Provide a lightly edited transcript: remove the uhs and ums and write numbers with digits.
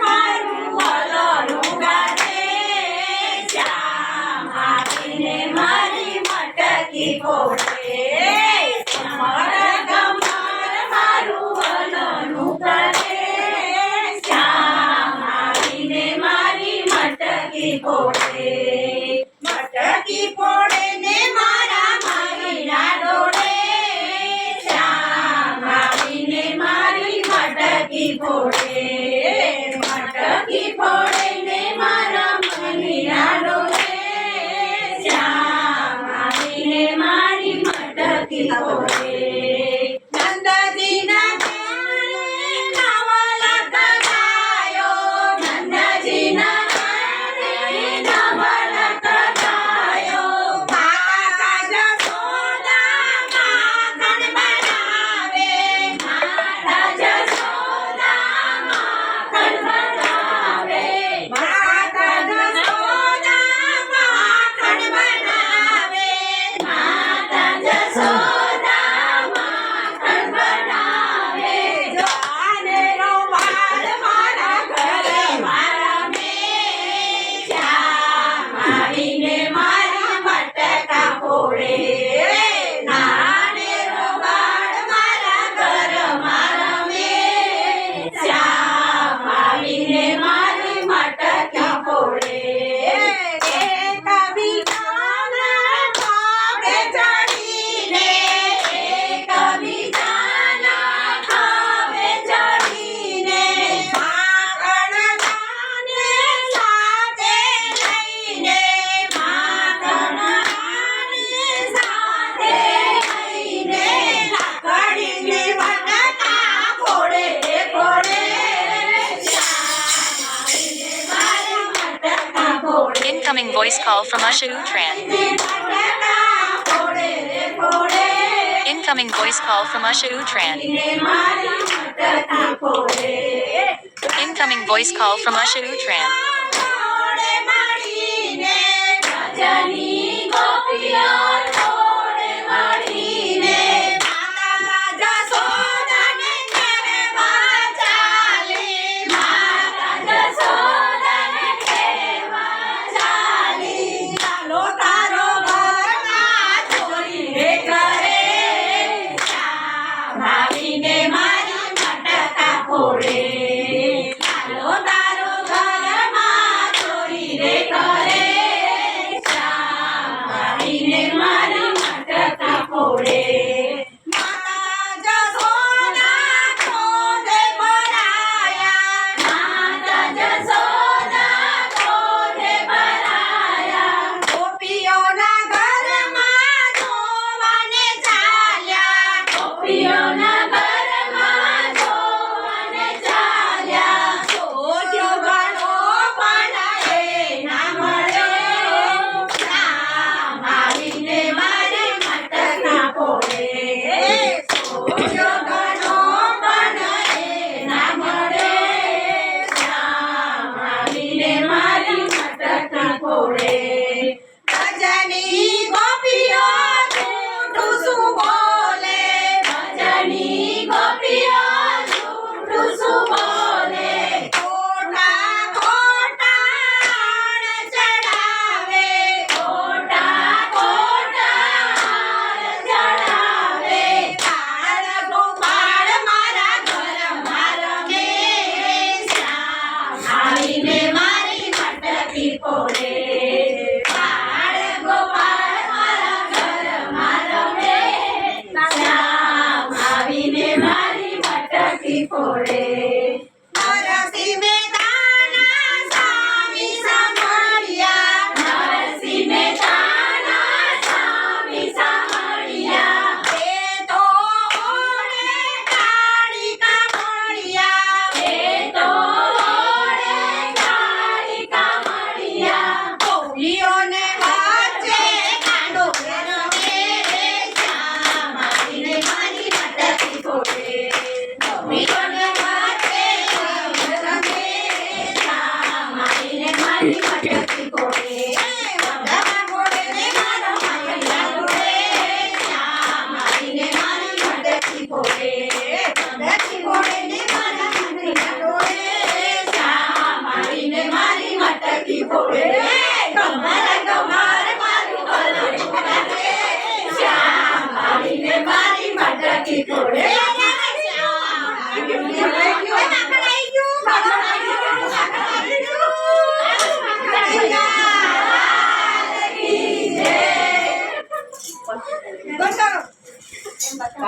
મારું વલોનું ગાજે, શ્યામ આવીને મારી મટકી ફોડે. સમર ગમર મારું વલોનું કરે, શ્યામ આવીને મારી મટકી ફોડે. મટકી ફોડે ને મારા માહીના ડોળે, શ્યામ આવીને મારી મટકી ફોડે. મટકી ફોડે ને મારા માહીના ડોળે, શ્યામ આવીને મારી મટકી ફોડે. નંદજીના ઘરે નવલા કરાયો, નંદજીના ઘરે નવલા કરાયો. માતા જશોદા માખણ બનાવે, માતા જશોદા માખણ બનાવે. માતા જશોદા માખણ બનાવે, માતા જશોદા માખણ બનાવે. જાનેરો વાળ મારા ઘરે મારા મેં, શ્યામ આવીને મારી મટકા ફોડે. નાનેરો વાળ મારા ઘર મારા મેં, શ્યામ આવીને મારી મટકા ફોડે. એકબીજાના ખભે ચડીને, એકબીજાના ખભે ચડીને, માખણ દાને સાથે લઈને, માખણ દાને સાથે લઈને, લાકડીની મટકા ફોડે ફોડે. શ્યામ આવીને મારી મટકા ફોડે. Incoming voice call from Usha Utran. મટકા ફોડે ફોડે. Incoming voice call from Usha Utran. મારી મટકા ફોડે. Incoming voice call from Usha Utran. જોડે મળીને ભજની ગોપીઓ, જોડે મળીને માતા જશોદાને કહેવા ચાલી, માતા જશોદાને કહેવા ચાલી. ચાલો તારો ઘરમાં ચોરી રે કરે, શ્યામ આવીને મારી મટકા ફોડે. ચાલો તારો ઘરમાં ચોરી રે કરે, શ્યામ આવીને મારી મટકા ફોડે. માતા જશોદા ક્રોધે ભરાયા, માતા જશોદા ક્રોધે ભરાયા. ગોપીઓના ઘરમાં જોવાને ચાલ્યા, ગોપીઓના ઘરમાં જોવાને ચાલ્યા. શોધ્યો ઘણો પણ એ ના મળ્યો, શ્યામ આવીને મારી મટકા ફોડે. શોધ્યો ઘણો પણ એ ના મળે, શ્યામ આવીને મારી મટકા ફોડે. ભજની ગોપીઓ જૂઠું શું બોલે, ભજની ગોપીઓ જૂઠું શું બોલે. ખોટા ખોટા હાર ચડાવે, ખોટા ખોટા હાર ચડાવે. બાળ ગોપાળ મારા ઘર મારા મેં, શ્યામ આવીને મારી મટકી ફોડે. બાળ ગોપાળ મારા ઘર મારા મેં, શ્યામ આવીને મારી મટકી ફોડે. નરસિંહ મહેતાના સ્વામી સાંભળ્યા, નરસિંહ મહેતાના સ્વામી સાંભળ્યા. એ તો ઓળે કાળિકા મળ્યા, એ તો ઓળે કાળિકા મળ્યા. ગોપીઓને વચ્ચે કાંડો રમે, શ્યામ આવીને મારી મટકી ફોડે. ગોપીઓને વચ્ચે રમે, શ્યામ આવીને મારી મટકી ફોડે. વડામાં ફોડે ને મારો માહીના ડોળે, શ્યામ આવીને મારી મટકી ફોડે. મટકી ફોડે ને મારા માહીના ડોળે, શ્યામ ફોડે કમર મારું હલડું કરે શ્યામ આવીને મારી મટકી ફોડે